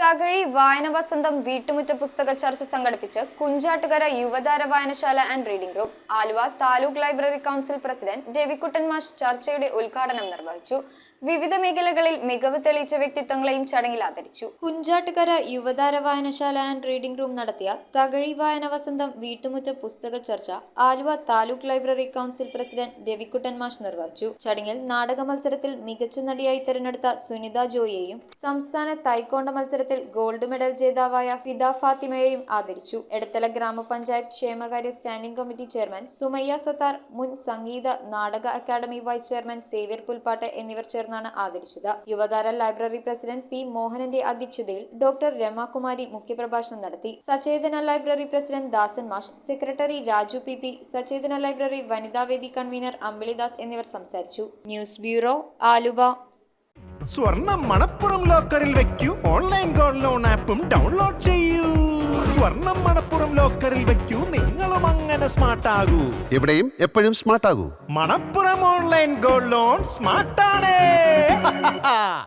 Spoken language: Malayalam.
തകഴി വായന വസന്തം വീട്ടുമുറ്റ പുസ്തക ചർച്ച സംഘടിപ്പിച്ച് Kunjattukara Yuvathara Vayanashala and reading room. Aluva taluk library council president Ravikuttan മാഷ് ചർച്ചയുടെ ഉദ്ഘാടനം നിർവഹിച്ചു. വിവിധ മേഖലകളിൽ മികവ് തെളിയിച്ച വ്യക്തിത്വങ്ങളെയും ചടങ്ങിൽ ആദരിച്ചു. Kunjattukara Yuvathara Vayanashala and reading room നടത്തിയ തകഴി വായന വസന്തം വീട്ടുമുറ്റ പുസ്തക ചർച്ച Aluva taluk library council president Ravikuttan മാഷ് നിർവഹിച്ചു. ചടങ്ങിൽ നാടക മത്സരത്തിൽ മികച്ച നടിയായി തിരഞ്ഞെടുത്ത സുനിത ജോയിയെയും സംസ്ഥാന തൈക്കോണ്ട മത്സരത്തിൽ ഗോൾഡ് മെഡൽ ജേതാവായ ഫിദ ഫാത്തിമയെയും ആദരിച്ചു. എടത്തല ഗ്രാമപഞ്ചായത്ത് ക്ഷേമകാര്യ standing committee chairman Sumayya Sathar, മുൻ സംഗീത നാടക academy vice chairman Xavier Pulppattu എന്നിവർ ചേർന്നാണ് ആദരിച്ചത്. യുവതാര ലൈബ്രറി പ്രസിഡന്റ് പി മോഹനന്റെ അധ്യക്ഷതയിൽ ഡോക്ടർ രമാകുമാരി മുഖ്യപ്രഭാഷണം നടത്തി. സചേതന ലൈബ്രറി പ്രസിഡന്റ് ദാസൻ മാഷ്, secretary Raju P, Sachethana library വനിതാവേദി കൺവീനർ അമ്പിളിദാസ് എന്നിവർ സംസാരിച്ചു. News bureau, Aluva. സ്വർണം മണപ്പുറം ലോക്കറിൽ വെക്കൂ. ഓൺലൈൻ ഗോൾഡ് ലോൺ ആപ്പും ഡൗൺലോഡ് ചെയ്യൂ. സ്വർണം മണപ്പുറം ലോക്കറിൽ വെക്കൂ. നിങ്ങളും അങ്ങനെ സ്മാർട്ട് ആകൂ. എവിടെയും എപ്പോഴും സ്മാർട്ട് ആകൂ. Manappuram online gold loan smart ആണ്.